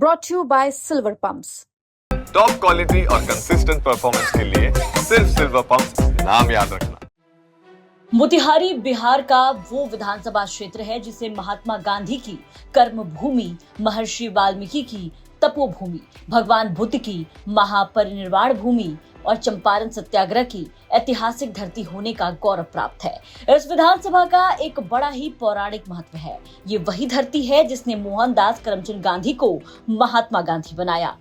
brought to you by Silver Pumps. Top quality और consistent performance के लिए सिर्फ सिल्वर पंप नाम याद रखना। मोतिहारी बिहार का वो विधानसभा क्षेत्र है जिसे महात्मा गांधी की कर्म भूमि, महर्षि वाल्मीकि की तपोभूमि, भगवान बुद्ध की महापरिनिर्वाण भूमि और चंपारण सत्याग्रह की ऐतिहासिक धरती होने का गौरव प्राप्त है। इस विधानसभा का एक बड़ा ही पौराणिक महत्व है। ये वही धरती है जिसने मोहनदास करमचंद गांधी को महात्मा गांधी बनाया।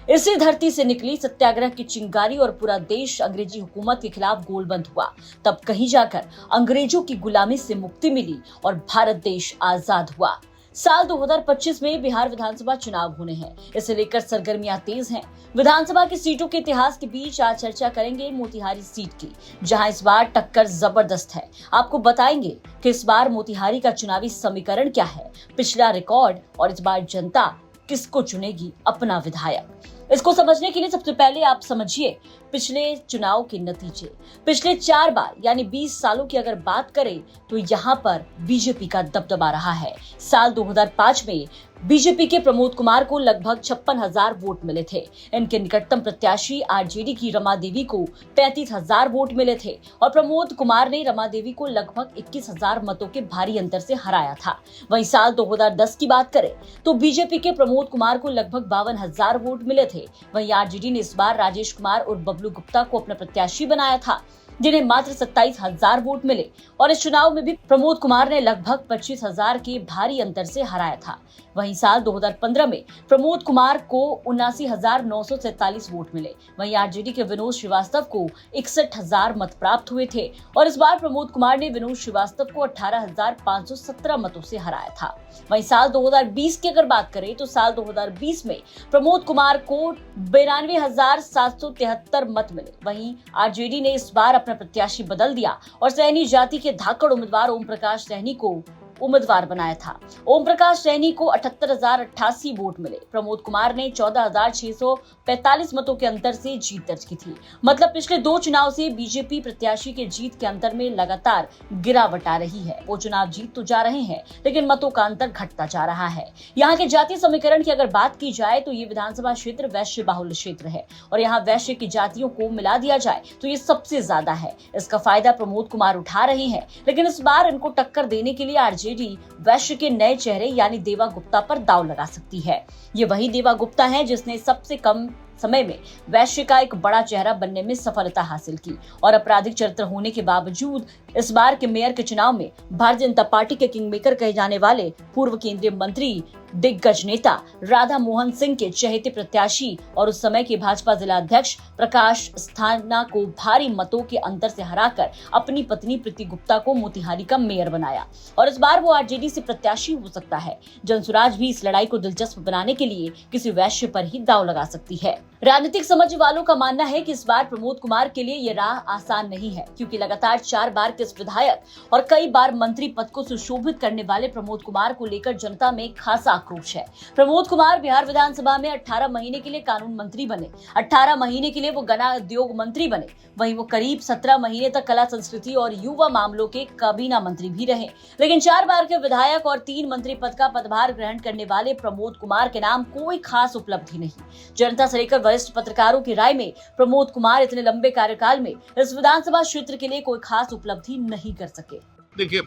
इसी धरती से निकली सत्याग्रह की चिंगारी और पूरा देश अंग्रेजी हुकूमत के खिलाफ गोलबंद हुआ। तब कहीं जाकर अंग्रेजों की गुलामी से मुक्ति मिली और भारत देश आजाद हुआ। साल 2025 में बिहार विधानसभा चुनाव होने हैं। इसे लेकर सरगर्मियां तेज हैं। विधानसभा की सीटों के इतिहास के बीच आज चर्चा करेंगे मोतिहारी सीट की, जहां इस बार टक्कर जबरदस्त है। आपको बताएंगे कि इस बार मोतिहारी का चुनावी समीकरण क्या है, पिछला रिकॉर्ड और इस बार जनता किसको चुनेगी अपना विधायक। इसको समझने के लिए सबसे पहले आप समझिए पिछले चुनाव के नतीजे। पिछले 4 बार यानी 20 सालों की अगर बात करें तो यहाँ पर बीजेपी का दबदबा रहा है। साल 2005 में बीजेपी के प्रमोद कुमार को लगभग 56,000 वोट मिले थे। इनके निकटतम प्रत्याशी आरजेडी की रमा देवी को 35,000 वोट मिले थे और प्रमोद कुमार ने रमा देवी को लगभग 21,000 मतों के भारी अंतर से हराया था। वहीं साल 2010 की बात करें तो बीजेपी के प्रमोद कुमार को लगभग 52,000 वोट मिले थे। वहीं आरजेडी ने इस बार राजेश कुमार और बबलू गुप्ता को अपना प्रत्याशी बनाया था, जिन्हें मात्र 27,000 वोट मिले और इस चुनाव में भी प्रमोद कुमार ने लगभग 25,000 के भारी अंतर से हराया था। वहीं साल 2015 में प्रमोद कुमार को 79,947 वोट मिले। वहीं आरजेडी के विनोद श्रीवास्तव को 61,000 मत प्राप्त हुए थे और इस बार प्रमोद कुमार ने विनोद श्रीवास्तव को 18,517 मतों से हराया था। वहीं साल 2020 की अगर बात करें तो साल 2020 में प्रमोद कुमार को 92,773 मत मिले। वहीं आरजेडी ने इस बार अपना प्रत्याशी बदल दिया और सैनी जाति के धाकड़ उम्मीदवार ओम प्रकाश सैनी को उम्मीदवार बनाया था। ओम प्रकाश सैनी को 78,088 वोट मिले। प्रमोद कुमार ने 14,645 मतों के अंतर से जीत दर्ज की थी। मतलब पिछले 2 चुनाव से बीजेपी प्रत्याशी के जीत के अंतर में लगातार गिरावट आ रही है। वो चुनाव जीत तो जा रहे हैं लेकिन मतों का अंतर घटता जा रहा है। यहाँ के जातीय समीकरण की अगर बात की जाए तो ये विधानसभा क्षेत्र वैश्य बाहुल्य क्षेत्र है और यहाँ वैश्य की जातियों को मिला दिया जाए तो ये सबसे ज्यादा है। इसका फायदा प्रमोद कुमार उठा रहे हैं, लेकिन इस बार इनको टक्कर देने के लिए आरजेडी वैश्य के नए चेहरे यानी देवा गुप्ता पर दांव लगा सकती है। ये वही देवा गुप्ता है जिसने सबसे कम समय में वैश्य का एक बड़ा चेहरा बनने में सफलता हासिल की और आपराधिक चरित्र होने के बावजूद इस बार के मेयर के चुनाव में भारतीय जनता पार्टी के किंगमेकर कहे जाने वाले पूर्व केंद्रीय मंत्री दिग्गज नेता राधा मोहन सिंह के चहेते प्रत्याशी और उस समय के भाजपा जिला अध्यक्ष प्रकाश स्थाना को भारी मतों के अंतर से हराकर अपनी पत्नी प्रीति गुप्ता को मोतिहारी का मेयर बनाया और इस बार वो आरजेडी से प्रत्याशी हो सकता है। जनसुराज भी इस लड़ाई को दिलचस्प बनाने के लिए किसी वैश्य पर ही दांव लगा सकती है। राजनीतिक समझ वालों का मानना है कि इस बार प्रमोद कुमार के लिए ये राह आसान नहीं है, क्योंकि लगातार 4 बार के विधायक और कई बार मंत्री पद को सुशोभित करने वाले प्रमोद कुमार को लेकर जनता में खासा आक्रोश है। प्रमोद कुमार बिहार विधानसभा में 18 महीने के लिए कानून मंत्री बने, 18 महीने के लिए वो गन्ना उद्योग मंत्री बने। वहीं वो करीब 17 महीने तक कला संस्कृति और युवा मामलों के काबीना मंत्री भी रहे। लेकिन 4 बार के विधायक और 3 मंत्री पद का पदभार ग्रहण करने वाले प्रमोद कुमार के नाम कोई खास उपलब्धि नहीं। जनता से लेकर वरिष्ठ पत्रकारों की राय में प्रमोद कुमार इतने लंबे कार्यकाल में इस विधानसभा क्षेत्र के लिए कोई खास उपलब्धि नहीं कर सके। देखिए,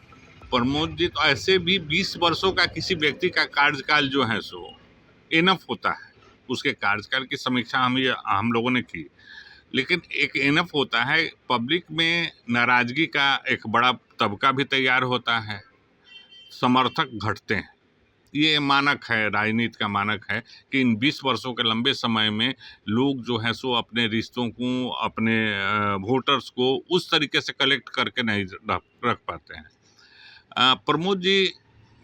प्रमोद जी तो ऐसे भी 20 वर्षों का किसी व्यक्ति का कार्यकाल जो है सो इनफ होता है। उसके कार्यकाल की समीक्षा हम लोगों ने की, लेकिन एक इनफ होता है। पब्लिक में नाराजगी का एक बड़ा तबका भी तैयार होता है, समर्थक घटते हैं। ये मानक है, राजनीति का मानक है कि इन 20 वर्षों के लंबे समय में लोग जो है सो अपने रिश्तों को, अपने वोटर्स को उस तरीके से कलेक्ट करके नहीं रख पाते हैं। प्रमोद जी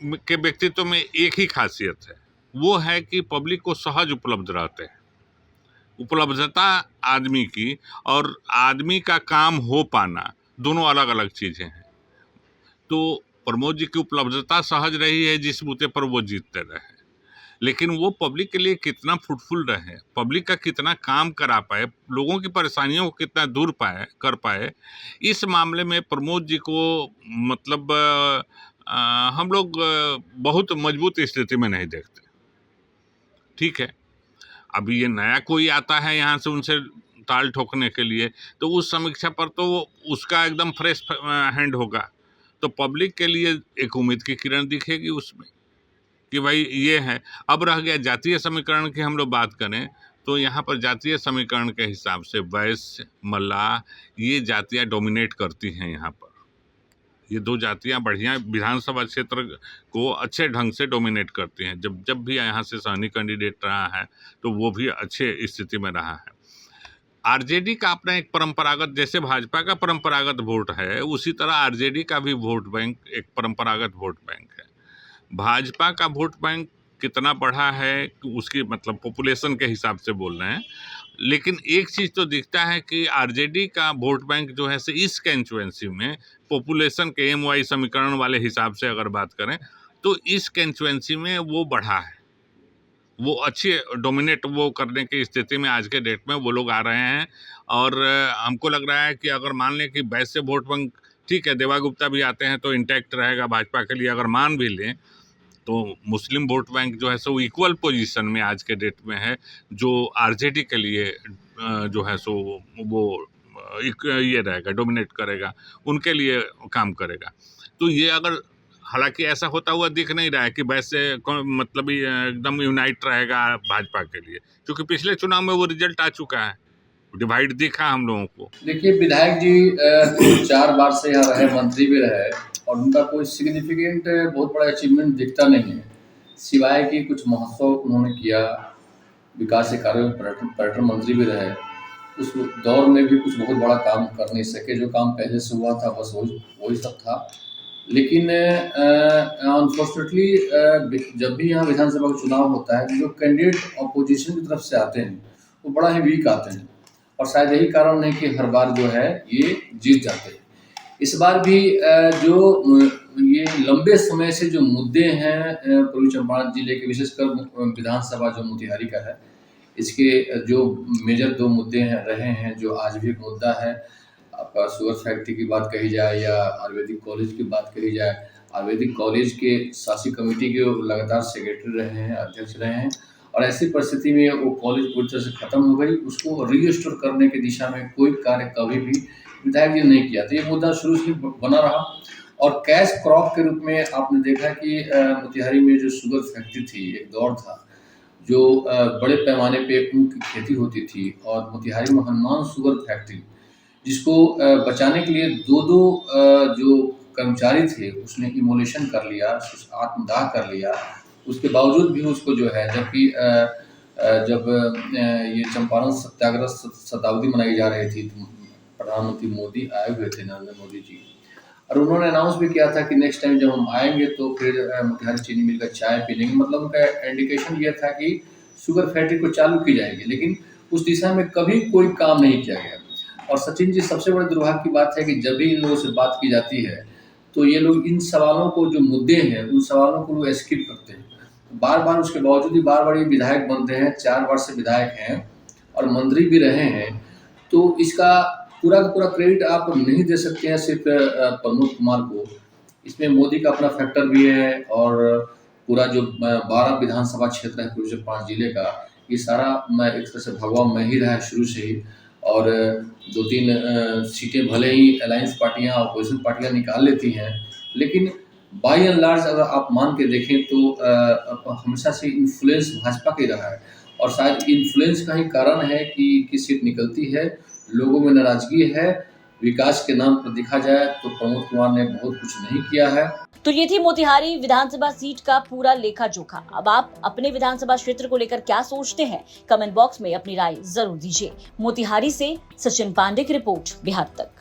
के व्यक्तित्व में एक ही खासियत है, वो है कि पब्लिक को सहज उपलब्ध रहते हैं। उपलब्धता आदमी की और आदमी का काम हो पाना दोनों अलग अलग चीज़ें हैं। तो प्रमोद जी की उपलब्धता सहज रही है जिस बूते पर वो जीतते रहे, लेकिन वो पब्लिक के लिए कितना फ्रूटफुल रहे, पब्लिक का कितना काम करा पाए, लोगों की परेशानियों को कितना दूर कर पाए, इस मामले में प्रमोद जी को मतलब हम लोग बहुत मजबूत स्थिति में नहीं देखते। ठीक है। अभी ये नया कोई आता है यहाँ से उनसे ताल ठोकने के लिए, तो उस समीक्षा पर तो उसका एकदम फ्रेश हैंड होगा, तो पब्लिक के लिए एक उम्मीद की किरण दिखेगी उसमें कि भाई ये है। अब रह गया जातीय समीकरण की हम लोग बात करें, तो यहाँ पर जातीय समीकरण के हिसाब से वैश्य, मल्लाह, ये जातियाँ डोमिनेट करती हैं यहाँ पर। ये दो जातियाँ बढ़िया विधानसभा क्षेत्र को अच्छे ढंग से डोमिनेट करती हैं। जब भी यहाँ से सहनी कैंडिडेट रहा है तो वो भी अच्छे स्थिति में रहा है। आरजेडी का अपना एक परंपरागत, जैसे भाजपा का परंपरागत वोट है, उसी तरह आरजेडी का भी वोट बैंक एक परंपरागत वोट बैंक है। भाजपा का वोट बैंक कितना बढ़ा है उसकी मतलब पॉपुलेशन के हिसाब से बोल रहे हैं, लेकिन एक चीज़ तो दिखता है कि आरजेडी का वोट बैंक जो है इस कंस्टिट्यूएंसी में पॉपुलेशन के एमवाई समीकरण वाले हिसाब से अगर बात करें तो इस कंस्टिट्यूएंसी में वो बढ़ा है, वो अच्छे डोमिनेट वो करने की स्थिति में आज के डेट में वो लोग आ रहे हैं। और हमको लग रहा है कि अगर मान लें कि वैसे वोट बैंक ठीक है, देवा गुप्ता भी आते हैं तो इंटैक्ट रहेगा भाजपा के लिए, अगर मान भी लें तो मुस्लिम वोट बैंक जो है वो इक्वल पोजीशन में आज के डेट में है, जो आरजेडी के लिए जो है वो ये रहेगा, डोमिनेट करेगा, उनके लिए काम करेगा। तो ये अगर हालांकि ऐसा होता हुआ दिख नहीं रहा है कि वैसे मतलब एकदम यूनाइट रहेगा भाजपा के लिए, क्योंकि पिछले चुनाव में वो रिजल्ट आ चुका है, डिवाइड दिखा हम लोगों को। देखिए, विधायक जी 4 बार से यहाँ रहे, मंत्री भी रहे, और उनका कोई सिग्निफिकेंट बहुत बड़ा अचीवमेंट दिखता नहीं है, सिवाय कि कुछ महोत्सव उन्होंने किया, विकास के कार्यों में पर्यटन मंत्री भी रहे। उस दौर में भी कुछ बहुत बड़ा काम कर नहीं सके, जो काम पहले से हुआ था बस वही सब था। लेकिन अनफॉर्चुनेटली जब भी यहाँ विधानसभा का चुनाव होता है, जो कैंडिडेट अपोजिशन की तरफ से आते हैं वो बड़ा ही वीक आते हैं, और शायद यही कारण है कि हर बार जो है ये जीत जाते हैं। इस बार भी जो ये लंबे समय से जो मुद्दे हैं पूर्वी चंपारण जिले के, विशेषकर विधानसभा जो मोतिहारी का है, इसके जो मेजर 2 मुद्दे रहे हैं, जो आज भी एक मुद्दा है, आपका शुगर फैक्ट्री की बात कही जाए या आयुर्वेदिक कॉलेज की बात कही जाए। आयुर्वेदिक कॉलेज के शासी कमेटी के लगातार सेक्रेटरी रहे हैं, अध्यक्ष रहे हैं, और ऐसी परिस्थिति में वो कॉलेज पूरी तरह से खत्म हो गई, उसको रीस्टोर करने की दिशा में कोई कार्य कभी भी विधायक जी ने नहीं किया। तो ये मुद्दा शुरू से बना रहा, और कैश क्रॉप के रूप में आपने देखा कि मोतिहारी में जो शुगर फैक्ट्री थी, एक दौर था जो बड़े पैमाने पे ऊँख की खेती होती थी, और मोतिहारी में हनुमान शुगर फैक्ट्री, जिसको बचाने के लिए 2 जो कर्मचारी थे उसने इमोलेशन कर लिया, आत्मदाह कर लिया। उसके बावजूद भी उसको जो है, जबकि जब ये चंपारण सत्याग्रह शताब्दी मनाई जा रही थी, प्रधानमंत्री मोदी आए हुए थे, नरेंद्र मोदी जी, और उन्होंने अनाउंस भी किया था कि नेक्स्ट टाइम जब हम आएंगे तो फिर मोतिहारी चीनी मिल का चाय पी लेंगे। मतलब उनका इंडिकेशन ये था कि शुगर फैक्ट्री को चालू की जाएगी, लेकिन उस दिशा में कभी कोई काम नहीं किया गया। और सचिन जी, सबसे बड़े दुर्भाग्य की बात है कि जब भी इन लोगों से बात की जाती है तो ये लोग इन सवालों को, जो मुद्दे हैं, उन सवालों को वो स्किप करते हैं बार बार। उसके बावजूद भी बार बार ये विधायक बनते हैं, 4 बार से विधायक हैं और मंत्री भी रहे हैं, तो इसका पूरा का पूरा क्रेडिट आप नहीं दे सकते हैं सिर्फ प्रमोद कुमार को। इसमें मोदी का अपना फैक्टर भी है, और पूरा जो 12 विधानसभा क्षेत्र है पूरे 5 जिले का, ये सारा मैं एक तरह से भगवा में ही रहा है शुरू से ही। और 2-3 सीटें भले ही अलायंस पार्टियां, अपोजिशन पार्टियां निकाल लेती हैं, लेकिन बाई एंड लार्ज अगर आप मान के देखें तो हमेशा से इन्फ्लुएंस भाजपा का ही रहा है, और शायद इन्फ्लुएंस का ही कारण है कि सीट निकलती है, लोगों में नाराजगी है। विकास के नाम पर देखा जाए तो प्रमोद कुमार ने बहुत कुछ नहीं किया है। तो ये थी मोतिहारी विधानसभा सीट का पूरा लेखा जोखा। अब आप अपने विधानसभा क्षेत्र को लेकर क्या सोचते हैं, कमेंट बॉक्स में अपनी राय जरूर दीजिए। मोतिहारी से सचिन पांडे की रिपोर्ट, बिहार तक।